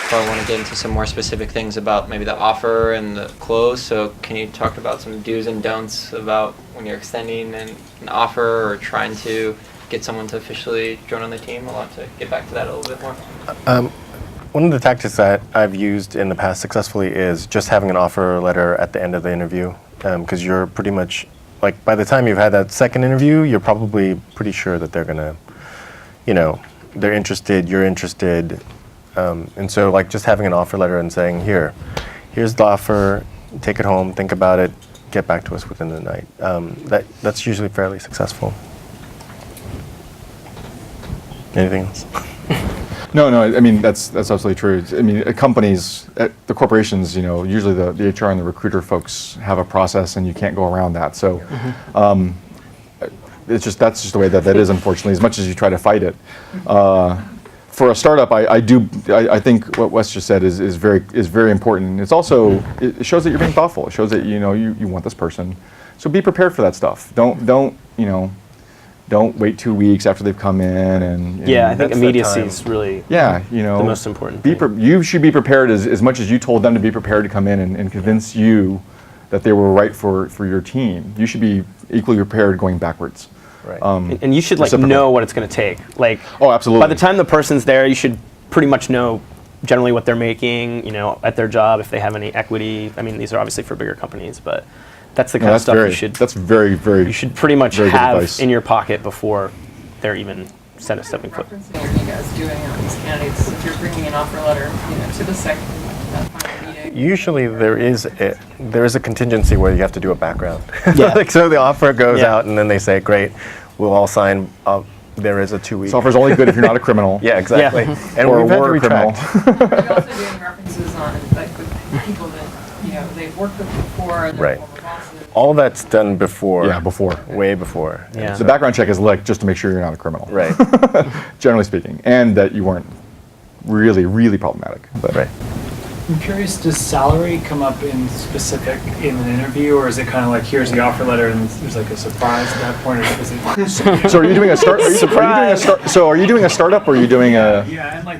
probably want to get into some more specific things about maybe the offer and the close. So can you talk about some do's and don'ts about when you're extending an offer or trying to get someone to officially join on the team? I want to get back to that a little bit more. One of the tactics that I've used in the past successfully is just having an offer letter at the end of the interview, because you're pretty much, like, by the time you've had that second interview, you're probably pretty sure that they're gonna, they're interested, you're interested, and so like just having an offer letter and saying, here's the offer, take it home, think about it, get back to us within the night. That's usually fairly successful. Anything else? No, I mean, that's absolutely true. I mean, companies, the corporations, usually the HR and the recruiter folks have a process and you can't go around that. So that's just the way that is, unfortunately, as much as you try to fight it. For a startup, I think what Wes just said is very important. It's also, it shows that you're being thoughtful. It shows that you want this person. So be prepared for that stuff. Don't wait 2 weeks after they've come in and I think immediacy is really the most important thing. You should be prepared as much as you told them to be prepared to come in and convince you that they were right for your team. You should be equally prepared going backwards. Right. And you should know what it's going to take. Oh, absolutely. By the time the person's there, you should pretty much know generally what they're making, at their job, if they have any equity. I mean, these are obviously for bigger companies, but that's the kind of stuff That's very, very. You should pretty much have in your pocket before they're even stepping foot. What are you guys doing on these candidates if you're bringing an offer letter, to the second final meeting? Usually there is a contingency where you have to do a background. Yeah. So the offer goes out and then they say, great, we'll all sign. There is a 2-week. This offer's only good if you're not a criminal. Yeah, exactly. Yeah. And or we've had to criminal. retract. Are you also doing references on with people that they've worked with before? Right. Former bosses? All that's done before. Yeah, before. Way before. Yeah. The background check is just to make sure you're not a criminal. Right. Generally speaking, and that you weren't really, really problematic. But Right. I'm curious, does salary come up in an interview, or is it kind of like, here's the offer letter and there's like a surprise at that point, or is it? So are you doing a start? Are you doing a startup, or are you doing a? Yeah, and I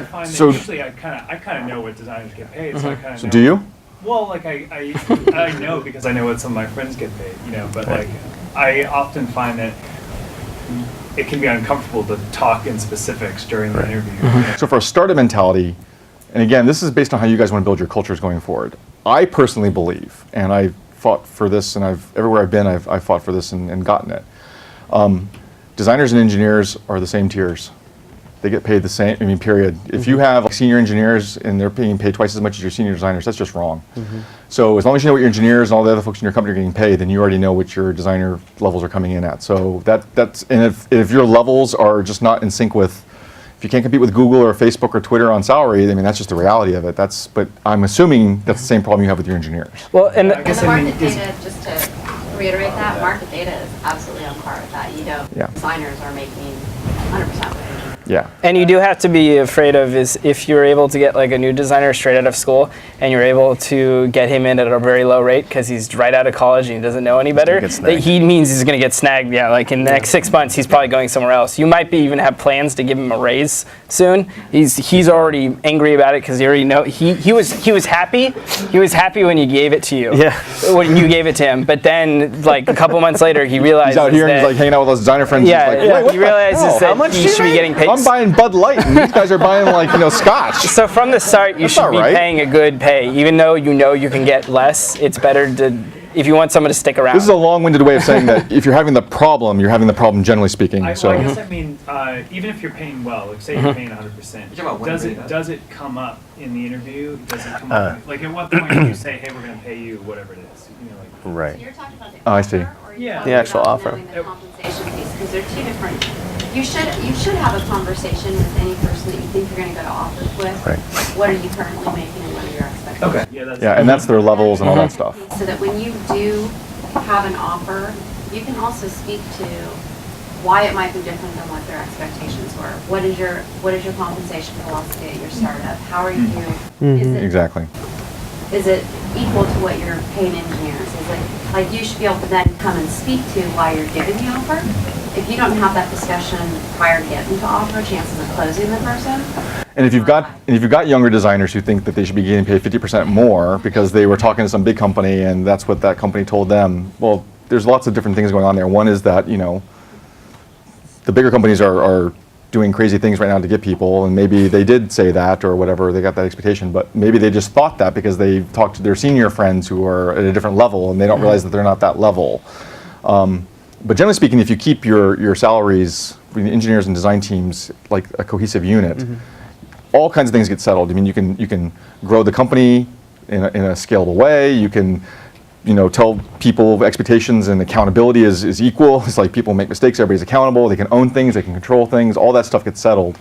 find that usually I kind of know what designers get paid, so I kind of. So do you? Well, I know because I know what some of my friends get paid, but I often find that it can be uncomfortable to talk in specifics during the interview. So for a startup mentality, and again, this is based on how you guys want to build your cultures going forward. I personally believe, and I fought for this, and everywhere I've been, I've fought for this and gotten it. Designers and engineers are the same tiers. They get paid the same, period. If you have senior engineers and they're being paid twice as much as your senior designers, that's just wrong. So as long as you know what your engineers and all the other folks in your company are getting paid, then you already know what your designer levels are coming in at. So that's, and if your levels are just not in sync with, if you can't compete with Google or Facebook or Twitter on salary, that's just the reality of it. But I'm assuming that's the same problem you have with your engineers. Well, and I guess the market data, just to reiterate that, market data is absolutely on par with that. Designers are making 100% what Yeah. And you do have to be afraid of is if you're able to get like a new designer straight out of school and you're able to get him in at a very low rate because he's right out of college and he doesn't know any better, that he means he's going to get snagged. Yeah, like in the next 6 months, he's probably going somewhere else. You might be even have plans to give him a raise soon. He's already angry about it because he already know he was happy. He was happy when you gave it to you. Yeah. When you gave it to him, but then like a couple months later, he realizes He's out here that, and he's like hanging out with those designer friends. Yeah, He's like, wait, he realizes that he should be getting paid. I'm buying Bud Light, and these guys are buying Scotch. So from the start, you should be paying a good pay, even though you can get less. It's better to, if you want someone to stick around. This is a long-winded way of saying that if you're having the problem, you're having the problem generally speaking. I guess even if you're paying well, like say you're paying 100%, does it come up in the interview? Does it come up? Like at what point do you say, hey, we're going to pay you whatever it is? Right. So you're talking about the Oh, I see. The actual offer. The compensation piece, because they're two different. You should have a conversation with any person that you think you're going to go to office with. Right. What are you currently making and what are your expectations? Okay. Yeah, and that's their levels and all that stuff. So that when you do have an offer, you can also speak to why it might be different than what their expectations were. What is your compensation philosophy at your startup? How are you? Exactly. Is it equal to what you're paying engineers? Is it like you should be able to then come and speak to why you're giving the offer? if you don't have that discussion prior to getting to offer, chances of closing the person. And if you've got younger designers who think that they should be getting paid 50% more because they were talking to some big company and that's what that company told them, well, there's lots of different things going on there. One is that, the bigger companies are doing crazy things right now to get people, and maybe they did say that or whatever, they got that expectation, but maybe they just thought that because they talked to their senior friends who are at a different level and they don't realize that they're not that level. But generally speaking, if you keep your salaries between the engineers and design teams like a cohesive unit, all kinds of things get settled. I mean, you can grow the company in a scalable way. You can tell people expectations and accountability is equal. It's like people make mistakes, everybody's accountable, they can own things, they can control things, all that stuff gets settled.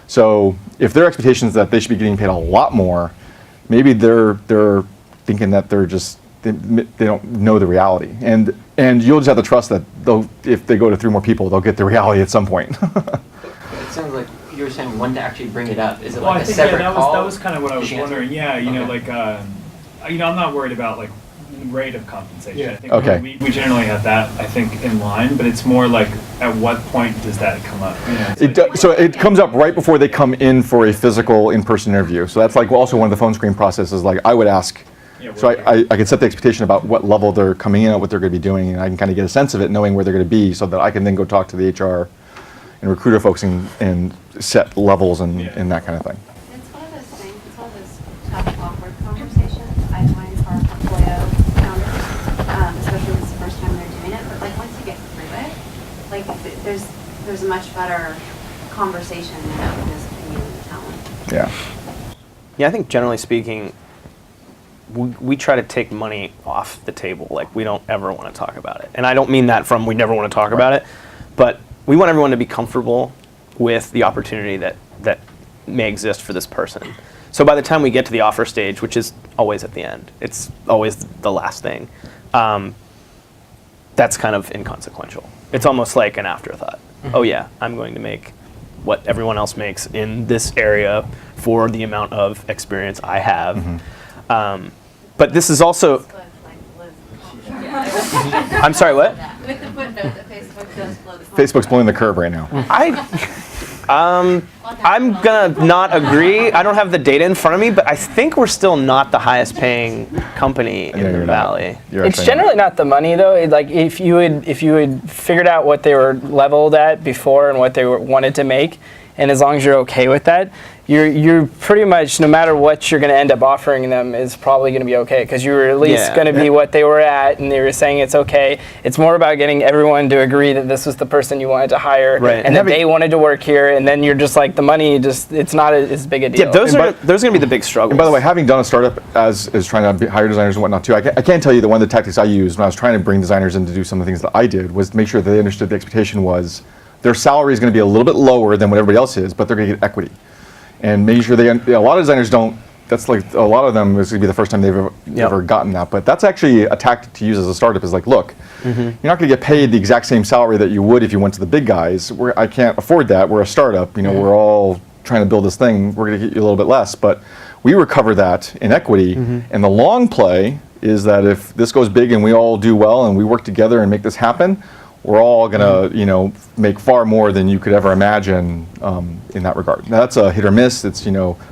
So if their expectations that they should be getting paid a lot more, maybe they're thinking that they don't know the reality. And you'll just have to trust that if they go to 3 more people, they'll get the reality at some point. It sounds like you were saying when to actually bring it up. Is it Well, like I a think separate that call? was kind of what I was wondering. Yeah, I'm not worried about like rate of compensation. Yeah. I think Okay. we generally have that, I think, in line, but it's more like at what point does that come up? So it comes up right before they come in for a physical in-person interview. So that's like also one of the phone screen processes. Like I would ask, so I could set the expectation about what level they're coming in at, what they're going to be doing, and I can kind of get a sense of it, knowing where they're going to be, so that I can then go talk to the HR and recruiter folks and set levels and that kind of thing. It's one of those things, it's one of those tough, awkward conversations I find for our portfolio founders, especially when it's the first time they're doing it. But like once you get through it, like there's a much better conversation with this community talent. Yeah. Yeah, I think generally speaking, we try to take money off the table. Like we don't ever want to talk about it. And I don't mean that from we never want to talk about it, but we want everyone to be comfortable with the opportunity that may exist for this person. So by the time we get to the offer stage, which is always at the end, it's always the last thing, that's kind of inconsequential. It's almost like an afterthought. Oh yeah, I'm going to make what everyone else makes in this area for the amount of experience I have. But this is also... I'm sorry, what? With the footnote that Facebook does blow the Facebook's blowing the curve right now. I'm gonna not agree. I don't have the data in front of me, but I think we're still not the highest paying company in the Valley. It's generally not the money though. Like if you had figured out what they were leveled at before and what they wanted to make, and as long as you're okay with that, you're pretty much, no matter what you're going to end up offering them, is probably going to be okay, because you were at least going to be what they were at, and they were saying it's okay. It's more about getting everyone to agree that this was the person you wanted to hire, and that they wanted to work here, and then you're just like, the money, it's not as big a deal. Yeah, those are going to be the big struggles. And by the way, having done a startup as trying to hire designers and whatnot too, I can tell you that one of the tactics I used when I was trying to bring designers in to do some of the things that I did was to make sure that they understood the expectation was their salary is going to be a little bit lower than what everybody else is, but they're going to get equity. And make sure a lot of designers don't, that's like, a lot of them, it's going to be the first time they've ever gotten that. But that's actually a tactic to use as a startup, is like, look, you're not going to get paid the exact same salary that you would if you went to the big guys. I can't afford that. We're a startup. We're all trying to build this thing. We're going to get you a little bit less. But we recover that in equity. And the long play is that if this goes big and we all do well and we work together and make this happen, we're all going to, make far more than you could ever imagine in that regard. Now, that's a hit or miss. It's,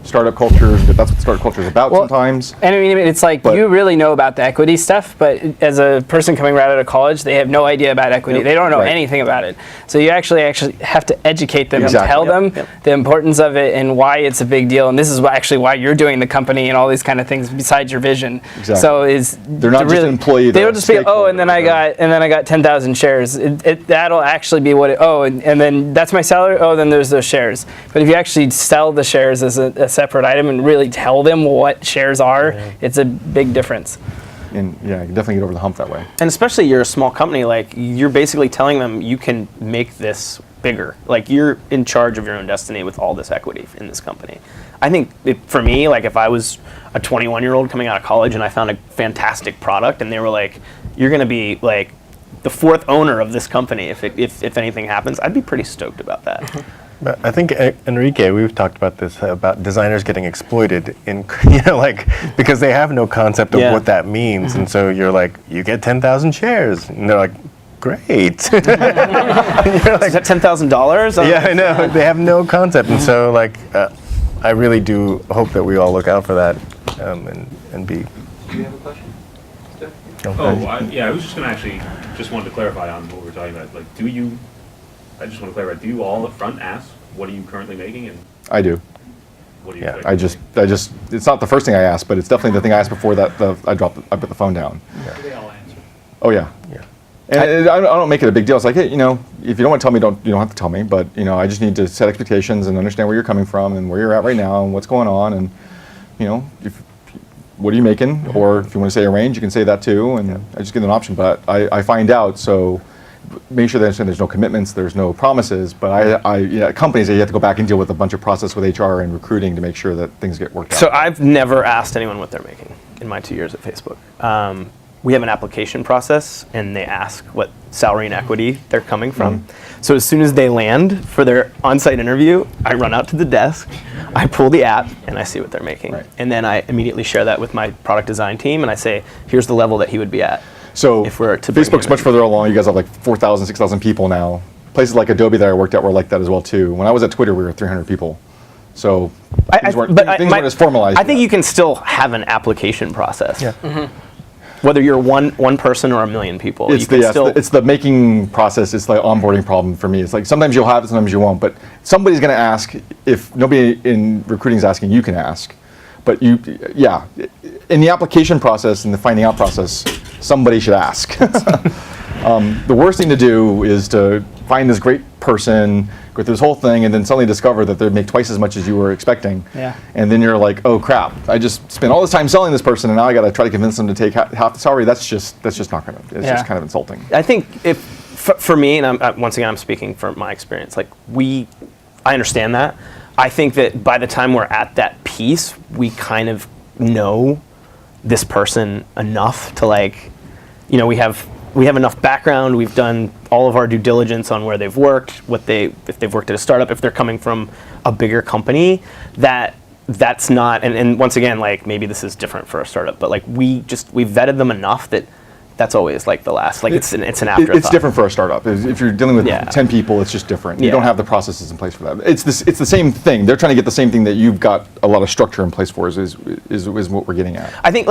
startup cultures, but that's what startup culture is about sometimes. And I mean, it's like, you really know about the equity stuff, but as a person coming right out of college, they have no idea about equity. They don't know anything about it. So you actually have to educate them and tell them the importance of it and why it's a big deal. And this is actually why you're doing the company and all these kind of things besides your vision. Exactly. So they're not just employees. They don't just be, and then I got 10,000 shares. That'll actually be what and then that's my salary. Then there's those shares. But if you actually sell the shares as a separate item and really tell them what shares are, it's a big difference. And you can definitely get over the hump that way. And especially you're a small company, like you're basically telling them you can make this bigger. Like you're in charge of your own destiny with all this equity in this company. I think for me, like if I was a 21-year-old coming out of college and I found a fantastic product and they were like, you're going to be like the fourth owner of this company if anything happens, I'd be pretty stoked about that. But I think, Enrique, we've talked about this, about designers getting exploited in, because they have no concept of what that means. And so you're like, you get 10,000 shares. And they're like, great. You're like, Is that $10,000? yeah, I know. They have no concept, and so like, I really do hope that we all look out for that, and be. Do you have a question? I was just going to actually just wanted to clarify on what we were talking about. Like, I just want to clarify. Do you all up front ask what are you currently making, and I do. what do you? Yeah, expect I just. It's not the first thing I ask, but it's definitely the thing I asked before that. I put the phone down. They all answer. Oh yeah. Yeah. And I don't make it a big deal. It's like, hey, you know, if you don't want to tell me, you don't have to tell me. But you know, I just need to set expectations and understand where you're coming from and where you're at right now and what's going on. And you know, what are you making? Or if you want to say a range, you can say that too. And I just give them an option. But I find out, so make sure they understand there's no commitments, there's no promises. But companies, you have to go back and deal with a bunch of process with HR and recruiting to make sure that things get worked out. So I've never asked anyone what they're making in my 2 years at Facebook. We have an application process, and they ask what salary and equity they're coming from. So as soon as they land for their on-site interview, I run out to the desk, I pull the app, and I see what they're making. Right. And then I immediately share that with my product design team, and I say, here's the level that he would be at. So if we're to bring Facebook's him much in. further along. You guys have like 4,000, 6,000 people now. Places like Adobe that I worked at were like that as well too. When I was at Twitter, we were 300 people. So things weren't as formalized. I think you can still have an application process. Yeah. Whether you're one person or a million people, It's you can still. it's the making process. It's the onboarding problem for me. It's like sometimes you'll have it, sometimes you won't. But somebody's going to ask. If nobody in recruiting is asking, you can ask. But in the application process and the finding out process, somebody should ask. The worst thing to do is to find this great person, go through this whole thing, and then suddenly discover that they make twice as much as you were expecting. Yeah. And then you're like, oh crap! I just spent all this time selling this person, and now I got to try to convince them to take half the salary. That's just not gonna. It's just kind of insulting. I think for me, and once again, I'm speaking from my experience. Like I understand that. I think that by the time we're at that piece, we kind of know this person enough to we have enough background. We've done all of our due diligence on where they've worked, if they've worked at a startup, if they're coming from a bigger company. That's not. And once again, maybe this is different for a startup, but we vetted them enough that. That's always the last. It's an afterthought. It's different for a startup. If you're dealing with 10 people, it's just different. You don't have the processes in place for that. It's the same thing. They're trying to get the same thing that you've got a lot of structure in place for. Is what we're getting at. I think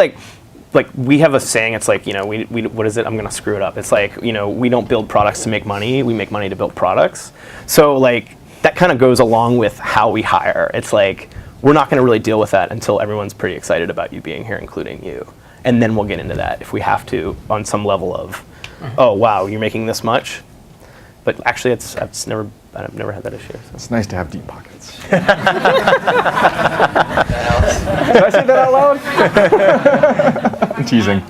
we have a saying. It's we what is it? I'm gonna screw it up. It's we don't build products to make money. We make money to build products. So that kind of goes along with how we hire. It's we're not gonna really deal with that until everyone's pretty excited about you being here, including you. And then we'll get into that if we have to on some level of, oh wow, you're making this much. But actually, I've never had that issue. So. It's nice to have deep pockets. That helps. Did I say that out loud? I'm teasing.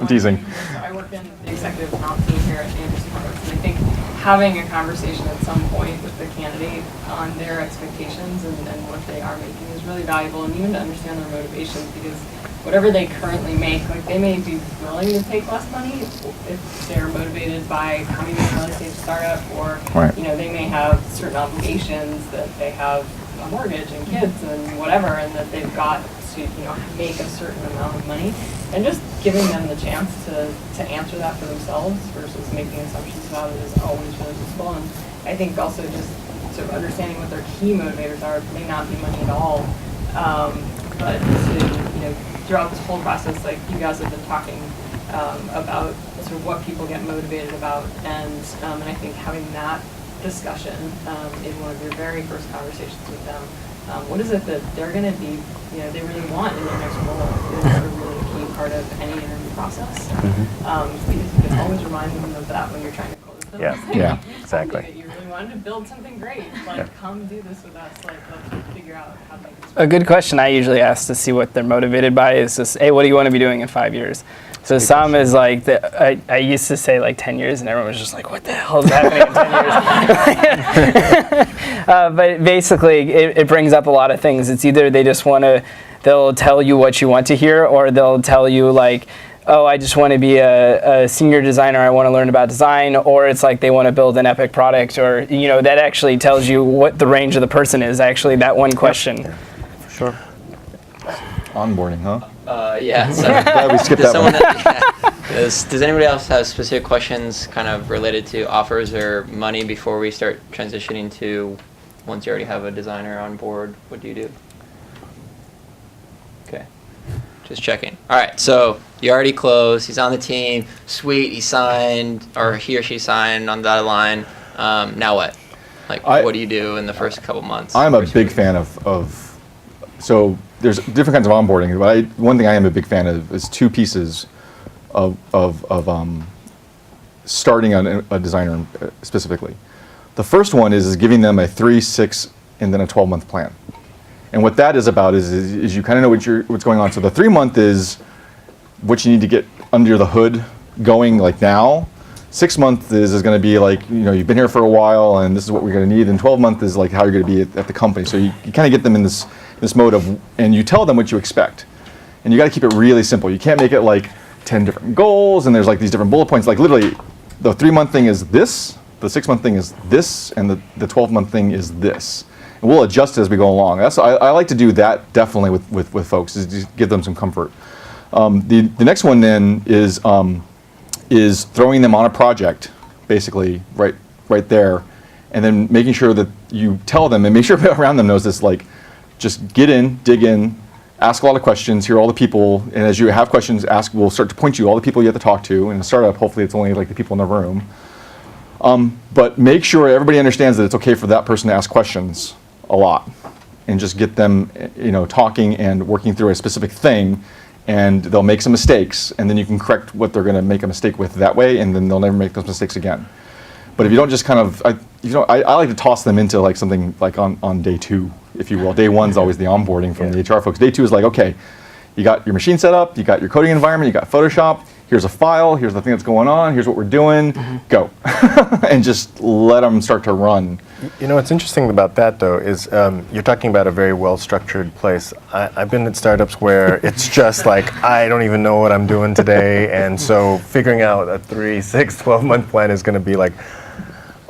I work in the executive comp team here at Andrews Products, and I think having a conversation at some point with the candidate on their expectations and what they are making is really valuable, and even to understand their motivations, because whatever they currently make, they may be willing to take less money if they're motivated by coming from an early stage startup, or they may have certain obligations that they have a mortgage and kids and whatever, and that they've got to make a certain amount of money, and just giving them the chance to answer that for themselves versus making assumptions about it is always really useful. And I think also just sort of understanding what their key motivators are. It may not be money at all, but to throughout this whole process, you guys have been talking about sort of what people get motivated about, and I think having that discussion in one of your very first conversations with them, what is it that they're going to be, they really want in their next role is a really key part of any interview process. Because you can always remind them of that when you're trying to close them. Yeah, exactly. That you really wanted to build something great. Come do this with us. Let's figure out how to make this work. A good question I usually ask to see what they're motivated by is just, hey, what do you want to be doing in 5 years? So some is I used to say 10 years, and everyone was just like, what the hell is happening in 10 years? But basically, it brings up a lot of things. It's either they just they'll tell you what you want to hear, or they'll tell you oh, I just want to be a senior designer, I want to learn about design, or it's they want to build an epic product, or, that actually tells you what the range of the person is, actually, that one question. Yeah, for sure. Onboarding, huh? Yeah. So Glad we skipped that one. Does anybody else have specific questions kind of related to offers or money before we start transitioning to once you already have a designer on board, what do you do? Okay, just checking. All right, so you already closed, he's on the team, sweet, he signed, or he or she signed on the dotted line. Now what? Like, what do you do in the first couple months? I'm a big fan of so there's different kinds of onboarding, but one thing I am a big fan of is two pieces of starting a designer specifically. The first one is giving them a 3, 6, and then a 12-month plan. And what that is about is you kind of know what's going on. So the 3-month is what you need to get under the hood going like now. 6 months is going to be like, you've been here for a while and this is what we're going to need. And 12 months is like how you're going to be at the company. So you kind of get them in this mode of, and you tell them what you expect. And you got to keep it really simple. You can't make it like 10 different goals and there's like these different bullet points. Like literally the 3-month thing is this, the 6-month thing is this, and the 12-month thing is this. And we'll adjust as we go along. I like to do that definitely with folks, is just give them some comfort. The next one then is throwing them on a project, basically right there, and then making sure that you tell them and make sure everybody around them knows this, like, just get in, dig in, ask a lot of questions, hear all the people, and as you have questions, we'll start to point you all the people you have to talk to. In a startup, hopefully it's only like the people in the room. But make sure everybody understands that it's okay for that person to ask questions a lot, and just get them, talking and working through a specific thing, and they'll make some mistakes, and then you can correct what they're going to make a mistake with that way, and then they'll never make those mistakes again. But if you don't just kind of, I like to toss them into like something like on day 2, if you will. Day 1's always the onboarding from the HR folks. Day 2 is like, okay, you got your machine set up, you got your coding environment, you got Photoshop, here's a file, here's the thing that's going on, here's what we're doing, go. And just let them start to run. What's interesting about that though is you're talking about a very well-structured place. I've been at startups where it's just like, I don't even know what I'm doing today, and so figuring out a 3, 6, 12-month plan is going to be like,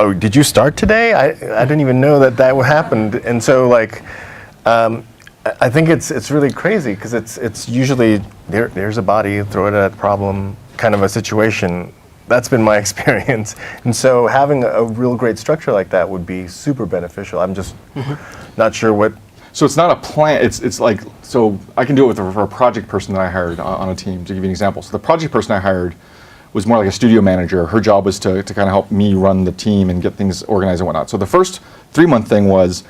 oh, did you start today? I didn't even know that happened. And so like, I think it's really crazy because it's usually there's a body, throw it at a problem kind of a situation. That's been my experience. And so having a real great structure like that would be super beneficial. I'm just not sure what. So it's not a plan, it's like, so I can do it for a project person that I hired on a team, to give you an example. So the project person I hired was more like a studio manager. Her job was to kind of help me run the team and get things organized and whatnot. So the first 3-month thing was,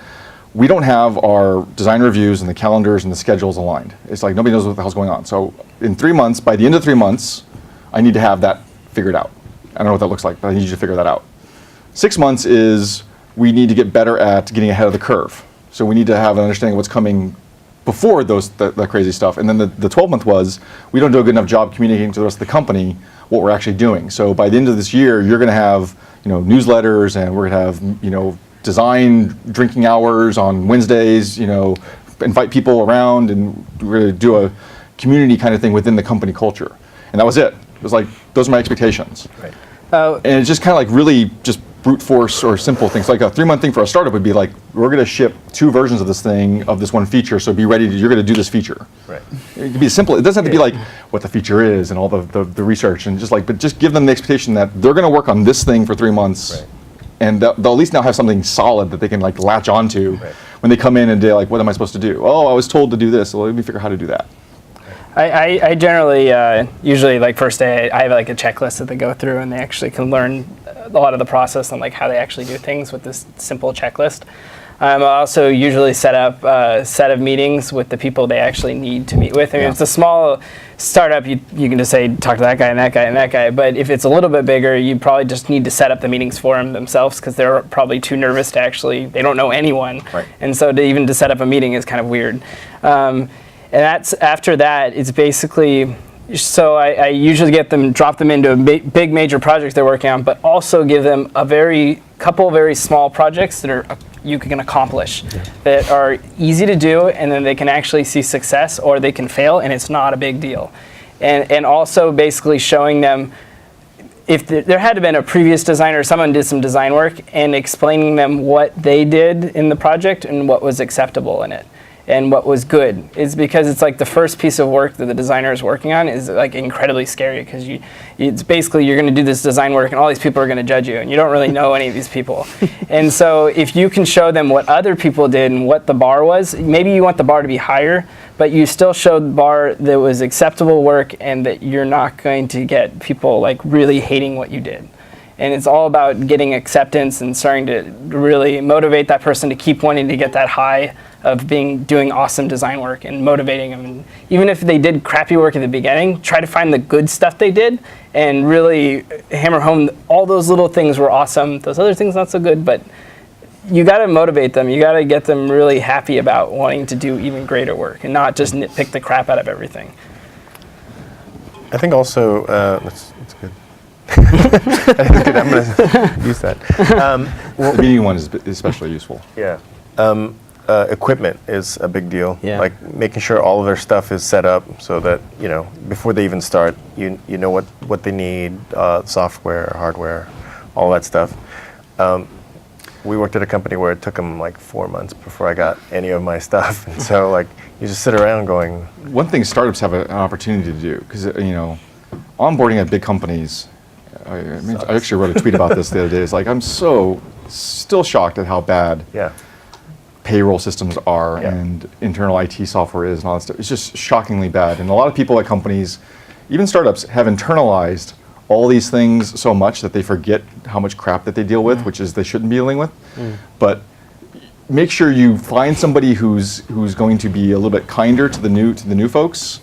we don't have our design reviews and the calendars and the schedules aligned. It's like nobody knows what the hell's going on. So in 3 months, by the end of 3 months, I need to have that figured out. I don't know what that looks like, but I need you to figure that out. 6 months is we need to get better at getting ahead of the curve. So we need to have an understanding of what's coming before that crazy stuff. And then the 12-month was, we don't do a good enough job communicating to the rest of the company what we're actually doing. So by the end of this year, you're going to have newsletters, and we're going to have design drinking hours on Wednesdays, invite people around, and we're going to do a community kind of thing within the company culture. And that was it. It was like, those are my expectations. Right. And it's just kind of like really just brute force or simple things. Like a 3-month thing for a startup would be like, we're going to ship 2 versions of this thing, of this one feature, so be ready, you're going to do this feature. Right. It can be simple. It doesn't have to be like what the feature is and all the research, and but just give them the expectation that they're going to work on this thing for 3 months. Right. And they'll at least now have something solid that they can like latch onto when they come in and they're like, what am I supposed to do? Oh, I was told to do this, so let me figure out how to do that. I generally, usually like first day, I have like a checklist that they go through, and they actually can learn a lot of the process and like how they actually do things with this simple checklist. I also usually set up a set of meetings with the people they actually need to meet with. I mean, if it's a small startup, you can just say, talk to that guy and that guy and that guy. But if it's a little bit bigger, you probably just need to set up the meetings for them themselves, because they're probably too nervous to actually, they don't know anyone. Right. And so to set up a meeting is kind of weird. And after that, it's basically, so I usually drop them into a big major project they're working on, but also give them couple very small projects that you can accomplish, that are easy to do, and then they can actually see success, or they can fail, and it's not a big deal. And also basically showing them, if there had to been a previous designer, someone did some design work, and explaining them what they did in the project and what was acceptable in it. and what was good. It's because it's like the first piece of work that the designer is working on is like incredibly scary, because it's basically you're going to do this design work and all these people are going to judge you and you don't really know any of these people. And so if you can show them what other people did and what the bar was, maybe you want the bar to be higher, but you still showed the bar that was acceptable work and that you're not going to get people like really hating what you did. And it's all about getting acceptance and starting to really motivate that person to keep wanting to get that high of doing awesome design work and motivating them. And even if they did crappy work at the beginning, try to find the good stuff they did and really hammer home all those little things were awesome. Those other things not so good, but you got to motivate them. You got to get them really happy about wanting to do even greater work and not just nitpick the crap out of everything. I think also, that's good. That's good. I'm going to use that. The meeting one is especially useful. Yeah. Equipment is a big deal. Yeah. Like making sure all of their stuff is set up so that, before they even start, you know what they need, software, hardware, all that stuff. We worked at a company where it took them like 4 months before I got any of my stuff. And so like you just sit around going. One thing startups have an opportunity to do, because onboarding at big companies, I actually wrote a tweet about this the other day. It's like I'm still shocked at how bad payroll systems are and internal IT software is and all that stuff. It's just shockingly bad. And a lot of people at companies, even startups, have internalized all these things so much that they forget how much crap that they deal with, which is they shouldn't be dealing with. But make sure you find somebody who's going to be a little bit kinder to the new folks.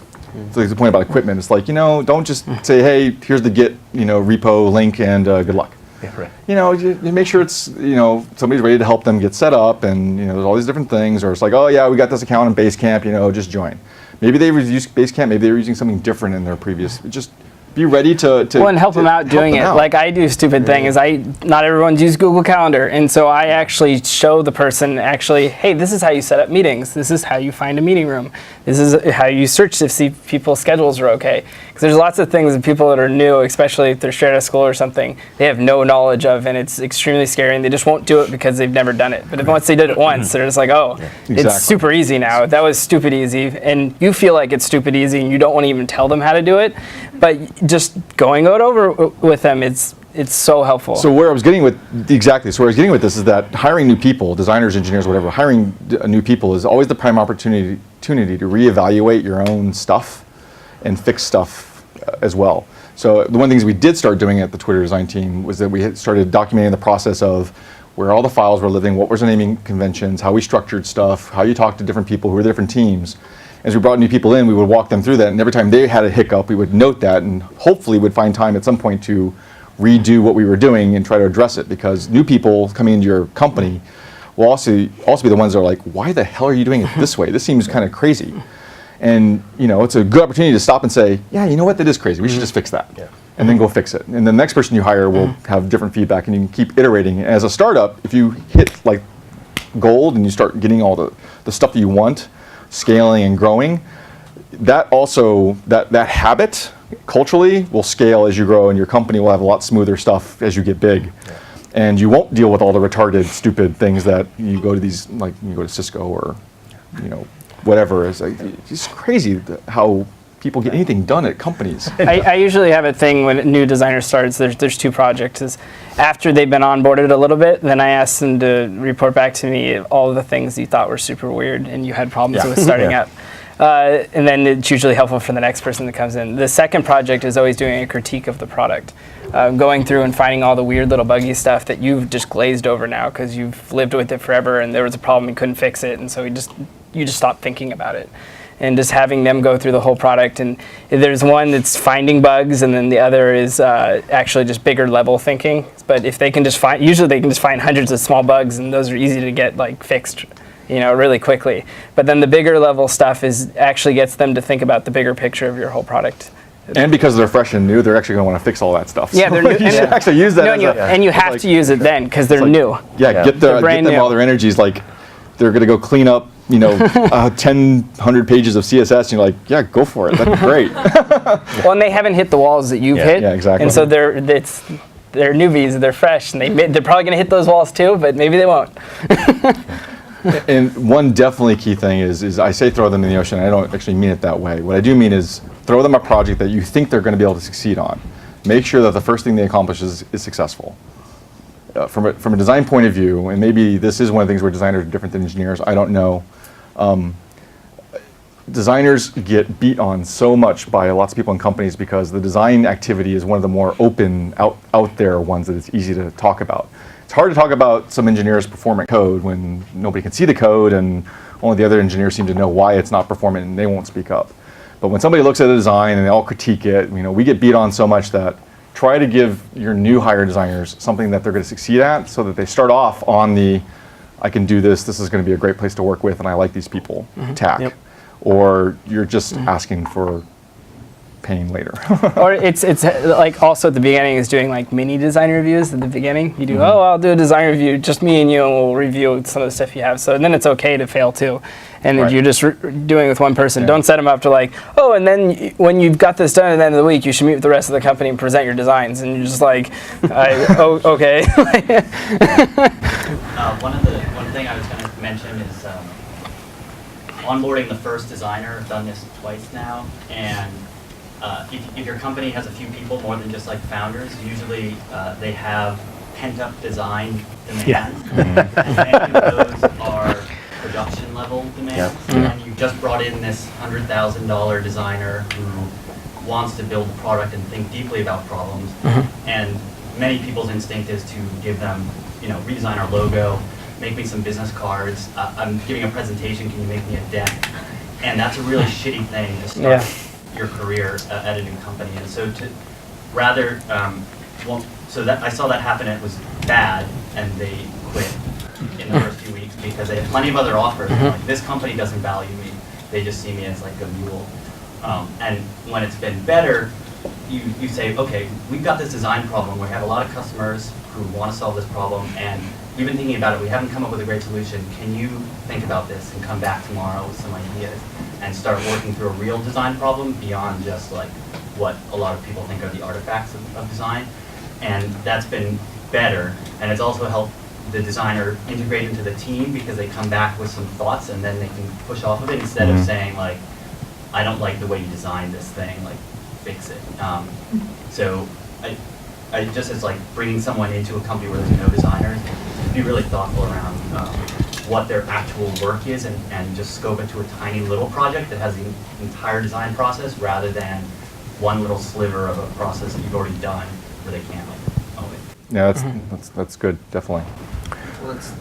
So the point about equipment, it's like, don't just say, hey, here's the Git, repo link and good luck. Yeah, right. You make sure it's, somebody's ready to help them get set up and, there's all these different things, or it's like, oh yeah, we got this account in Basecamp, just join. Maybe they used Basecamp, maybe they were using something different in their previous, just be ready to and help them out doing it. Like I do stupid thing is not everyone's used Google Calendar, and so I actually show the person hey, this is how you set up meetings. This is how you find a meeting room. This is how you search to see people's schedules are okay. Because there's lots of things that people that are new, especially if they're straight out of school or something, they have no knowledge of, and it's extremely scary, and they just won't do it because they've never done it. But if once they did it once, they're just like, it's super easy now. That was stupid easy, and you feel like it's stupid easy, and you don't want to even tell them how to do it. But just going it over with them, it's so helpful. So where I was getting with this is that hiring new people, designers, engineers, whatever, hiring new people is always the prime opportunity to reevaluate your own stuff and fix stuff as well. So the one of the things we did start doing at the Twitter design team was that we had started documenting the process of where all the files were living, what was the naming conventions, how we structured stuff, how you talked to different people who were different teams. As we brought new people in, we would walk them through that, and every time they had a hiccup, we would note that, and hopefully would find time at some point to redo what we were doing and try to address it, because new people coming into your company will also be the ones that are like, why the hell are you doing it this way? This seems kind of crazy. And it's a good opportunity to stop and say, yeah, you know what, that is crazy. We should just fix that. Yeah. And then go fix it. And the next person you hire will have different feedback, and you can keep iterating. As a startup, if you hit like gold and you start getting all the stuff that you want, scaling and growing, that habit culturally will scale as you grow, and your company will have a lot smoother stuff as you get big. Yeah. And you won't deal with all the retarded, stupid things that you go to these, like you go to Cisco or, whatever. It's just crazy how people get anything done at companies. I usually have a thing when a new designer starts, there's two projects. Is after they've been onboarded a little bit, then I ask them to report back to me all of the things you thought were super weird and you had problems with starting up. And then it's usually helpful for the next person that comes in. The second project is always doing a critique of the product. Going through and finding all the weird little buggy stuff that you've just glazed over now because you've lived with it forever and there was a problem and couldn't fix it, and so you just stopped thinking about it. And just having them go through the whole product. And there's one that's finding bugs, and then the other is actually just bigger level thinking. But if they can just usually they can just find hundreds of small bugs, and those are easy to get fixed, really quickly. But then the bigger level stuff actually gets them to think about the bigger picture of your whole product. And because they're fresh and new, they're actually going to want to fix all that stuff. Yeah, they're new. You should actually use that. And you have to use it then because they're new. Yeah, get them all their energies. Like they're going to go clean up 100 pages of CSS, and you're like, yeah, go for it. That'd be great. Well, and they haven't hit the walls that you've hit. Yeah, exactly. And so they're newbies, they're fresh, and they're probably going to hit those walls too, but maybe they won't. And one definitely key thing is I say throw them in the ocean. I don't actually mean it that way. What I do mean is throw them a project that you think they're going to be able to succeed on. Make sure that the first thing they accomplish is successful. From a design point of view, and maybe this is one of the things where designers are different than engineers, I don't know. Designers get beat on so much by lots of people in companies because the design activity is one of the more open, out there ones that it's easy to talk about. It's hard to talk about some engineers performing code when nobody can see the code and only the other engineers seem to know why it's not performing and they won't speak up. But when somebody looks at a design and they all critique it, we get beat on so much that try to give your new hire designers something that they're going to succeed at so that they start off on the, I can do this is going to be a great place to work with and I like these people, tack. Yep. Or you're just asking for pain later. Or it's like also at the beginning is doing like mini design reviews at the beginning. You do, I'll do a design review, just me and you, and we'll review some of the stuff you have. So then it's okay to fail too. And then you're just doing it with one person. Yeah. Don't set them up to like, and then when you've got this done at the end of the week, you should meet with the rest of the company and present your designs. And you're just like, okay. One thing I was going to mention is onboarding the first designer. I've done this twice now, and if your company has a few people, more than just like founders, usually they have pent-up design demands. Yeah. And many of those are production level demands. Yeah. And you just brought in this $100,000 designer who wants to build a product and think deeply about problems. And many people's instinct is to give them, redesign our logo, make me some business cards, I'm giving a presentation, can you make me a deck? And that's a really shitty thing to start your career at a new company. And so to rather, I saw that happen, it was bad, and they quit in the first few weeks because they had plenty of other offers. Like, this company doesn't value me, they just see me as like a mule. And when it's been better, you say, okay, we've got this design problem, we have a lot of customers who want to solve this problem, and we've been thinking about it, we haven't come up with a great solution. Can you think about this and come back tomorrow with some ideas and start working through a real design problem beyond just like what a lot of people think are the artifacts of design? And that's been better, and it's also helped the designer integrate into the team because they come back with some thoughts and then they can push off of it instead of saying like, I don't like the way you designed this thing, like fix it. So I just as like bringing someone into a company where there's no designers, be really thoughtful around what their actual work is and just scope it to a tiny little project that has the entire design process rather than one little sliver of a process that you've already done where they can't like own it. Yeah, that's good, definitely. Well, it's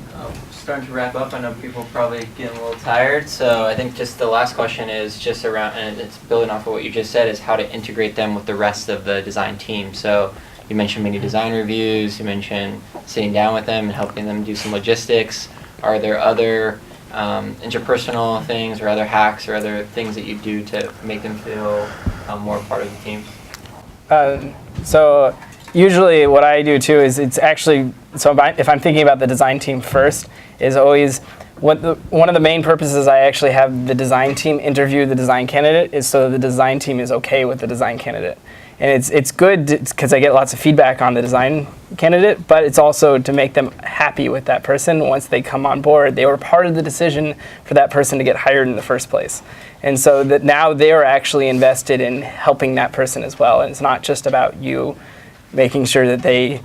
starting to wrap up. I know people are probably getting a little tired, so I think just the last question is just around, and it's building off of what you just said, is how to integrate them with the rest of the design team. So you mentioned mini design reviews, you mentioned sitting down with them and helping them do some logistics. Are there other interpersonal things or other hacks or other things that you do to make them feel more a part of the team? So usually what I do too is it's actually, so if I'm thinking about the design team first, is always one of the main purposes I actually have the design team interview the design candidate is so the design team is okay with the design candidate. And it's good because I get lots of feedback on the design candidate, but it's also to make them happy with that person once they come on board. They were part of the decision for that person to get hired in the first place. And so that now they are actually invested in helping that person as well. And it's not just about you making sure that they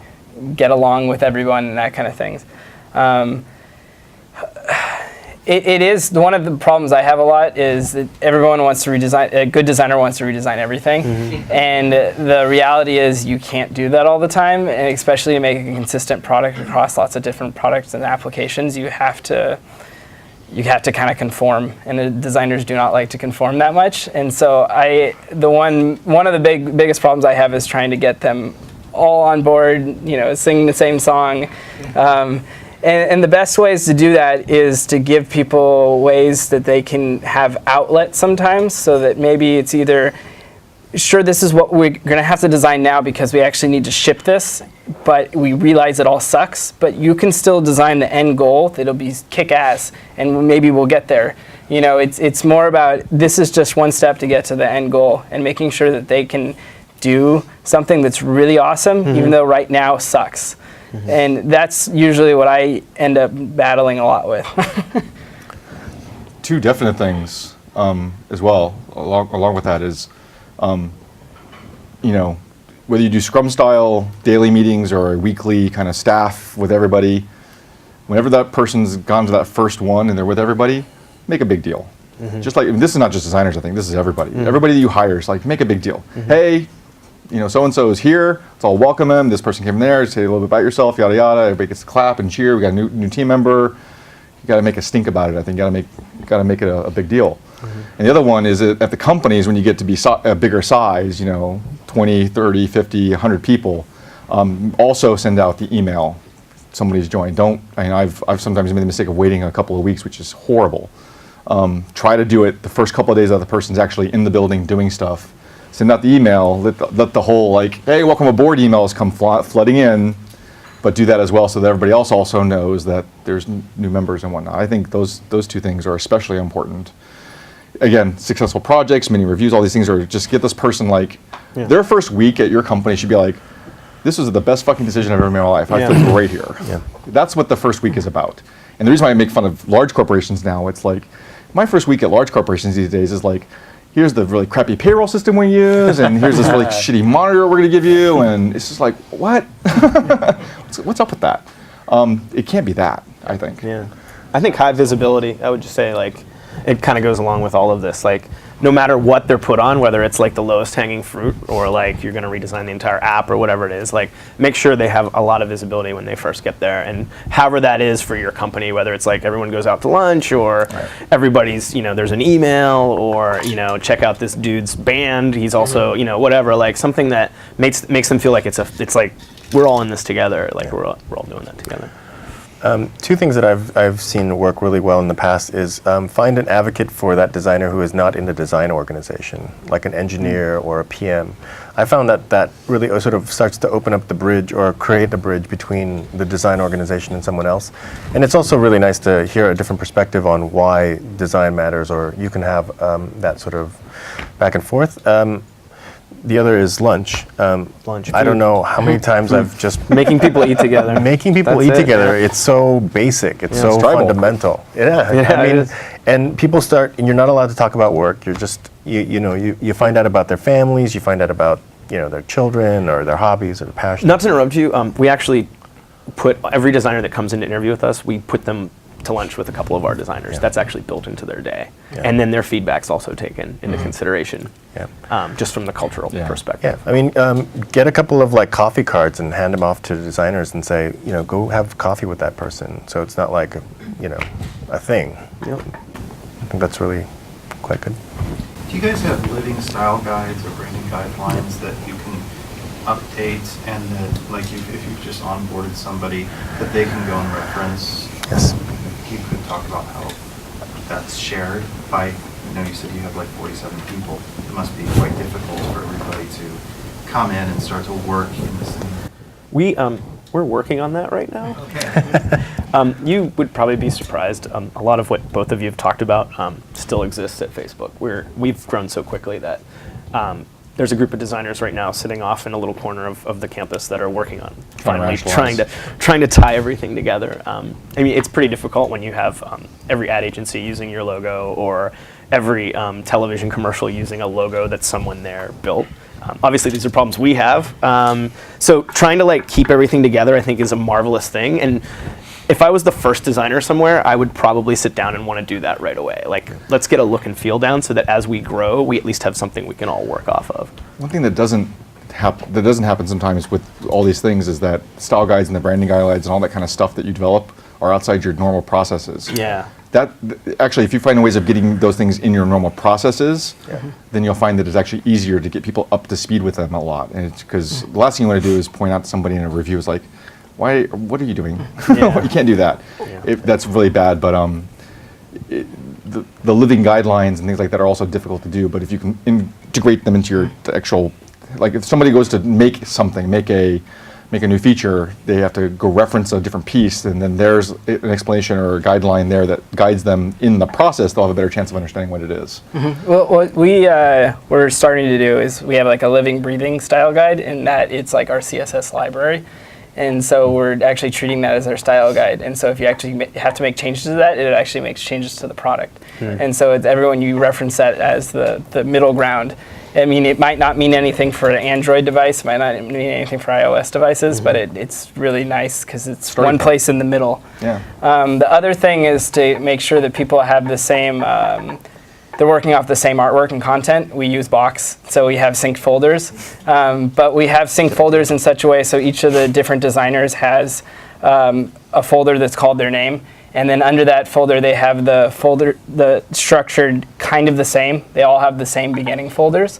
get along with everyone and that kind of things. It is one of the problems I have a lot is that everyone wants to redesign. A good designer wants to redesign everything, and the reality is you can't do that all the time. And especially to make a consistent product across lots of different products and applications, you have to kind of conform, and the designers do not like to conform that much. And so one of the biggest problems I have is trying to get them all on board, singing the same song. And the best ways to do that is to give people ways that they can have outlets sometimes, so that maybe it's either, sure, this is what we're going to have to design now because we actually need to ship this, but we realize it all sucks, but you can still design the end goal that'll be kick-ass, and maybe we'll get there. It's more about this is just one step to get to the end goal, and making sure that they can do something that's really awesome, even though right now sucks. And that's usually what I end up battling a lot with. Two definite things as well, along with that is, whether you do Scrum style daily meetings or a weekly kind of staff with everybody, whenever that person's gone to that first one and they're with everybody, make a big deal. Just like, this is not just designers, I think, this is everybody. Everybody that you hire is like, make a big deal. Hey, so-and-so is here, let's all welcome him, this person came there, say a little bit about yourself, yada yada, everybody gets to clap and cheer, we got a new team member. You got to make a stink about it, I think, got to make it a big deal. And the other one is at the companies, when you get to be a bigger size, 20, 30, 50, 100 people, also send out the email, somebody's joined. I've sometimes made the mistake of waiting a couple of weeks, which is horrible. Try to do it the first couple of days that the person's actually in the building doing stuff. Send out the email, let the whole hey, welcome aboard emails come flooding in, but do that as well so that everybody else also knows that there's new members and whatnot. I think those two things are especially important. Again, successful projects, mini reviews, all these things are just get this person their first week at your company should be like, this was the best fucking decision I've ever made in my life. I feel great here. That's what the first week is about. And the reason why I make fun of large corporations now, it's like, my first week at large corporations these days is like, here's the really crappy payroll system we use, and here's this really shitty monitor we're gonna give you, and it's just like, what? What's up with that? It can't be that, I think. Yeah. I think high visibility, I would just say, it kind of goes along with all of this. No matter what they're put on, whether it's the lowest hanging fruit or you're going to redesign the entire app or whatever it is, make sure they have a lot of visibility when they first get there. And however that is for your company, whether it's everyone goes out to lunch or everybody's, there's an email or, check out this dude's band. He's also, whatever, something that makes them feel like it's like we're all in this together. We're all doing that together. Two things that I've seen work really well in the past is find an advocate for that designer who is not in the design organization, like an engineer or a PM. I found that really sort of starts to open up the bridge or create a bridge between the design organization and someone else. And it's also really nice to hear a different perspective on why design matters, or you can have that sort of back and forth. The other is lunch. Lunch. I don't know how many times I've just making people eat together. Making people eat together. It's so basic. It's so fundamental. Yeah. And people start, and you're not allowed to talk about work. You're just you find out about their families. You find out about their children or their hobbies or their passions. Not to interrupt you. We actually put every designer that comes in to interview with us. We put them to lunch with a couple of our designers. That's actually built into their day. And then their feedback's also taken into consideration, just from the cultural perspective. Yeah, I mean, get a couple of coffee cards and hand them off to the designers and say, go have coffee with that person. So it's not like, a thing. Yep. I think that's really quite good. Do you guys have living style guides or branding guidelines that you can update and that, if you've just onboarded somebody, that they can go and reference? Yes. You could talk about how that's shared by, you said you have 47 people. It must be quite difficult for everybody to come in and start to work in this thing. We're working on that right now. Okay. You would probably be surprised. A lot of what both of you have talked about still exists at Facebook. We've grown so quickly that there's a group of designers right now sitting off in a little corner of the campus that are working on finally trying to tie everything together. I mean, it's pretty difficult when you have every ad agency using your logo or every television commercial using a logo that someone there built. Obviously, these are problems we have. So trying to keep everything together, I think, is a marvelous thing. And if I was the first designer somewhere, I would probably sit down and want to do that right away. Let's get a look and feel down so that as we grow, we at least have something we can all work off of. One thing that doesn't happen sometimes with all these things is that style guides and the branding guidelines and all that kind of stuff that you develop are outside your normal processes. Yeah. Actually, if you find ways of getting those things in your normal processes, then you'll find that it's actually easier to get people up to speed with them a lot. And it's because the last thing you want to do is point out to somebody in a review is what are you doing? You can't do that. That's really bad, but the living guidelines and things like that are also difficult to do, but if you can integrate them into your actual, if somebody goes to make a new feature, they have to go reference a different piece, and then there's an explanation or a guideline there that guides them in the process, they'll have a better chance of understanding what it is. Well, what we're starting to do is we have a living, breathing style guide, in that it's our CSS library. And so we're actually treating that as our style guide. And so if you actually have to make changes to that, it actually makes changes to the product. And so it's everyone, you reference that as the middle ground. I mean, it might not mean anything for an Android device, might not mean anything for iOS devices, but it's really nice because it's one place in the middle. Yeah. The other thing is to make sure that people have the same, they're working off the same artwork and content. We use Box, so we have synced folders. But we have synced folders in such a way so each of the different designers has a folder that's called their name. And then under that folder, they have the structured kind of the same. They all have the same beginning folders.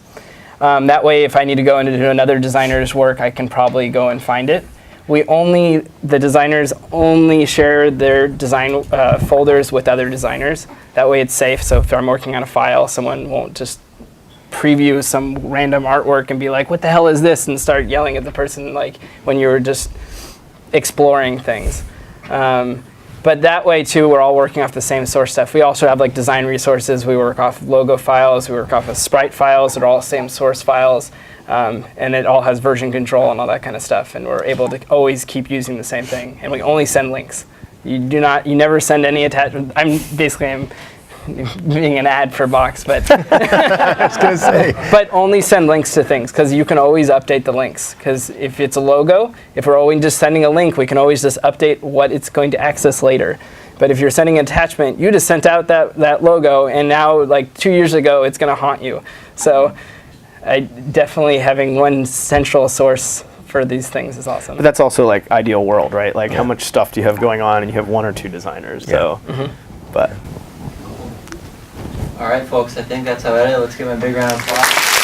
That way, if I need to go into another designer's work, I can probably go and find it. The designers only share their design folders with other designers. That way it's safe, so if I'm working on a file, someone won't just preview some random artwork and be like, what the hell is this? And start yelling at the person like when you were just exploring things. But that way too, we're all working off the same source stuff. We also have like design resources. We work off logo files. We work off of sprite files. They're all the same source files. And it all has version control and all that kind of stuff. And we're able to always keep using the same thing. And we only send links. You never send any attachment. I'm being an ad for Box, but I was gonna say. But only send links to things because you can always update the links. Because if it's a logo, if we're always just sending a link, we can always just update what it's going to access later. But if you're sending an attachment, you just sent out that logo, and now like 2 years ago, it's going to haunt you. So definitely having one central source for these things is awesome. But that's also like ideal world, right? Like how much stuff do you have going on, and you have one or two designers. So, but. All right, folks, I think that's about it. Let's give him a big round of applause.